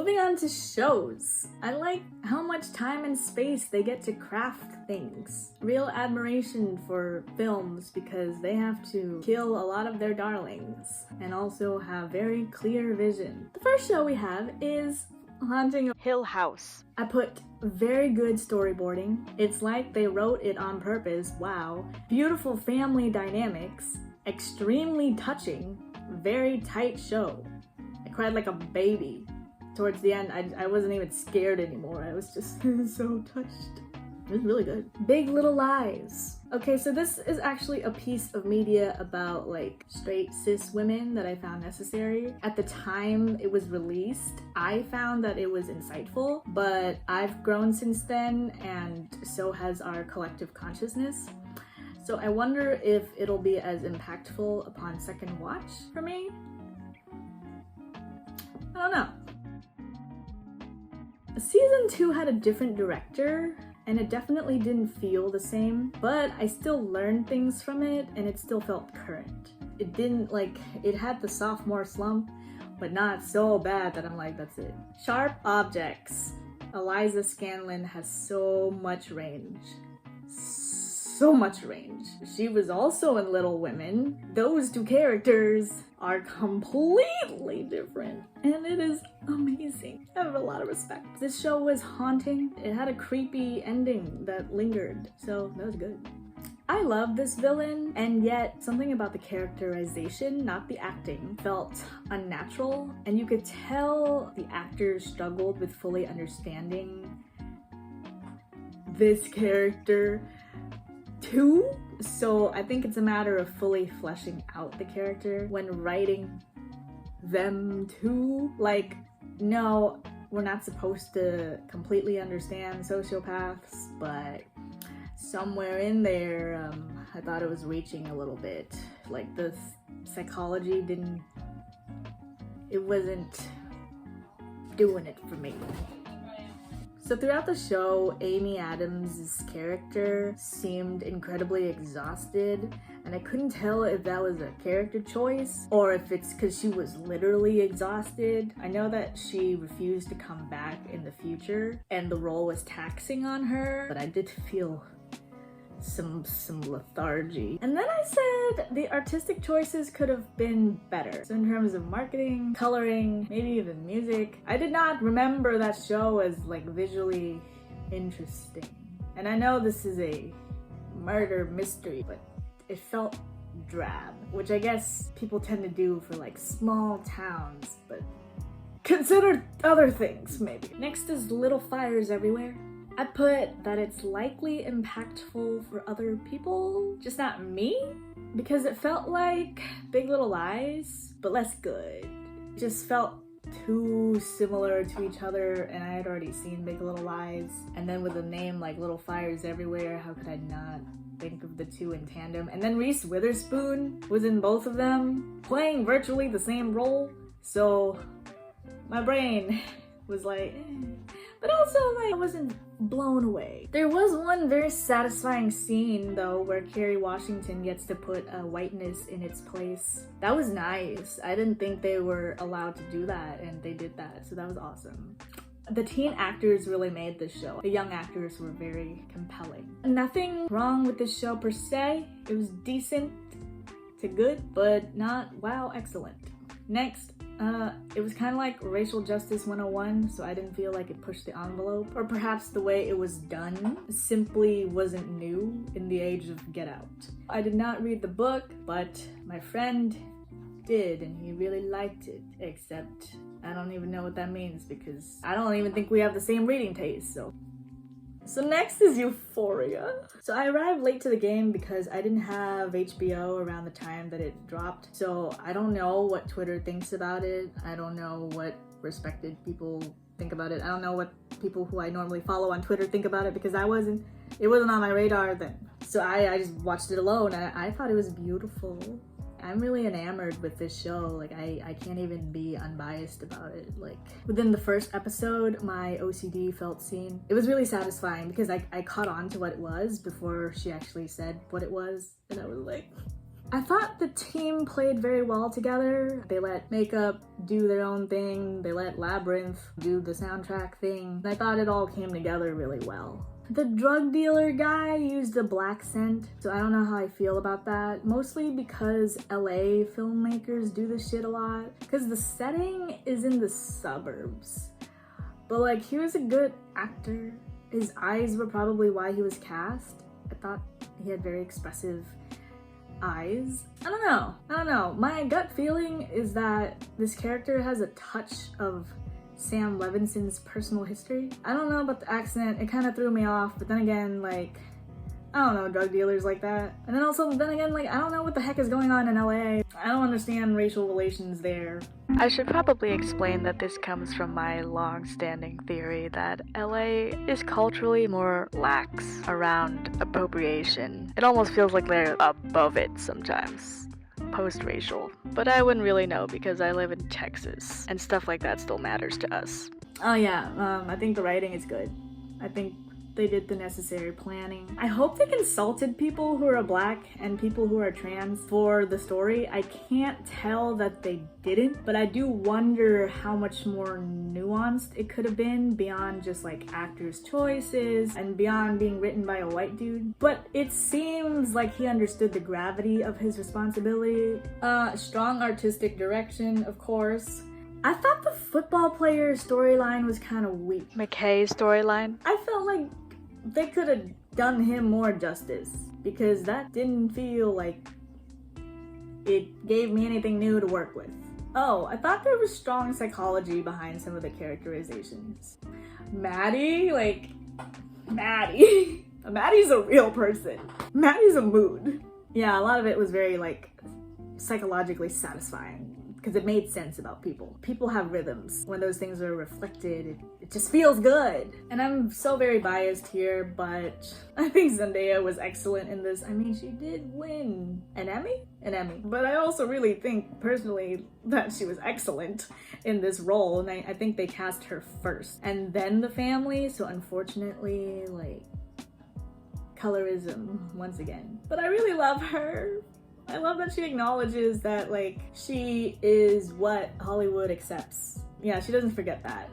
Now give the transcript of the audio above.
Moving on to shows. I like how much time and space they get to craft things. Real admiration for films because they have to kill a lot of their darlings and also have very clear vision. The first show we have is Haunting of Hill House. I put very good storyboarding. It's like they wrote it on purpose. Wow. Beautiful family dynamics. Extremely touching. Very tight show. I cried like a baby. Towards the end, I wasn't even scared anymore. I was just so touched. It was really good. Big Little Lies. Okay, so this is actually a piece of media about like straight cis women that I found necessary. At the time it was released, I found that it was insightful, but I've grown since then and so has our collective consciousness. So I wonder if it'll be as impactful upon second watch for me. I don't know. Season 2 had a different director, and it definitely didn't feel the same, but I still learned things from it, and it still felt current. It didn't it had the sophomore slump, but not so bad that I'm like, that's it. Sharp Objects. Eliza Scanlon has so much range. So much range. She was also in Little Women. Those two characters are completely different, and it is amazing. I have a lot of respect. This show was haunting. It had a creepy ending that lingered, so that was good. I love this villain, and yet something about the characterization, not the acting, felt unnatural, and you could tell the actors struggled with fully understanding this character too. So I think it's a matter of fully fleshing out the character when writing them too. Like, no, we're not supposed to completely understand sociopaths, but somewhere in there, I thought it was reaching a little bit. Like the psychology it wasn't doing it for me. So throughout the show, Amy Adams' character seemed incredibly exhausted, and I couldn't tell if that was a character choice or if it's because she was literally exhausted. I know that she refused to come back in the future and the role was taxing on her, but I did feel some lethargy. And then I said the artistic choices could have been better. So in terms of marketing, coloring, maybe even music, I did not remember that show as like visually interesting. And I know this is a murder mystery, but it felt drab, which I guess people tend to do for like small towns, but consider other things maybe. Next is Little Fires Everywhere. I put that it's likely impactful for other people, just not me, because it felt like Big Little Lies, but less good. It just felt too similar to each other, and I had already seen Big Little Lies, and then with a name like Little Fires Everywhere, how could I not think of the two in tandem? And then Reese Witherspoon was in both of them, playing virtually the same role, so my brain was like, but also like I wasn't blown away. There was one very satisfying scene though where Kerry Washington gets to put a whiteness in its place. That was nice. I didn't think they were allowed to do that, and they did that, so that was awesome. The teen actors really made this show. The young actors were very compelling. Nothing wrong with this show per se. It was decent to good, but not wow excellent. Next, it was kind of like Racial Justice 101, so I didn't feel like it pushed the envelope. Or perhaps the way it was done simply wasn't new in the age of Get Out. I did not read the book, but my friend did, and he really liked it, except I don't even know what that means because I don't even think we have the same reading taste, so. So next is Euphoria. So I arrived late to the game because I didn't have HBO around the time that it dropped. So I don't know what Twitter thinks about it. I don't know what respected people think about it. I don't know what people who I normally follow on Twitter think about it because it wasn't on my radar then. So I just watched it alone, and I thought it was beautiful. I'm really enamored with this show. Like I can't even be unbiased about it. Like within the first episode, my OCD felt seen. It was really satisfying because I caught on to what it was before she actually said what it was, and I was like, I thought the team played very well together. They let Makeup do their own thing. They let Labyrinth do the soundtrack thing. I thought it all came together really well. The drug dealer guy used a black scent, so I don't know how I feel about that. Mostly because LA filmmakers do this shit a lot. Because the setting is in the suburbs. But like, he was a good actor. His eyes were probably why he was cast. I thought he had very expressive eyes. I don't know. My gut feeling is that this character has a touch of Sam Levinson's personal history. I don't know about the accent, it kind of threw me off, but then again, like, I don't know drug dealers like that. And then again, like, I don't know what the heck is going on in LA. I don't understand racial relations there. I should probably explain that this comes from my long-standing theory that LA is culturally more lax around appropriation. It almost feels like they're above it sometimes. Post-racial. But I wouldn't really know because I live in Texas and stuff like that still matters to us. Oh yeah, I think the writing is good. I think they did the necessary planning. I hope they consulted people who are black and people who are trans for the story. I can't tell that they didn't, but I do wonder how much more nuanced it could have been beyond just like actors' choices and beyond being written by a white dude. But it seems like he understood the gravity of his responsibility. Strong artistic direction, of course. I thought the football player storyline was kind of weak. McKay's storyline? I felt like they could have done him more justice because that didn't feel like it gave me anything new to work with. Oh, I thought there was strong psychology behind some of the characterizations. Maddie? Like, Maddie. Maddie's a real person. Maddie's a mood. Yeah, a lot of it was very, like, psychologically satisfying because it made sense about people. People have rhythms. When those things are reflected, it just feels good. And I'm so very biased here, but I think Zendaya was excellent in this. I mean, she did win an Emmy? An Emmy. But I also really think, personally, that she was excellent in this role, and I think they cast her first. And then the family, so unfortunately, like, colorism once again. But I really love her. I love that she acknowledges that, like, she is what Hollywood accepts. Yeah, she doesn't forget that.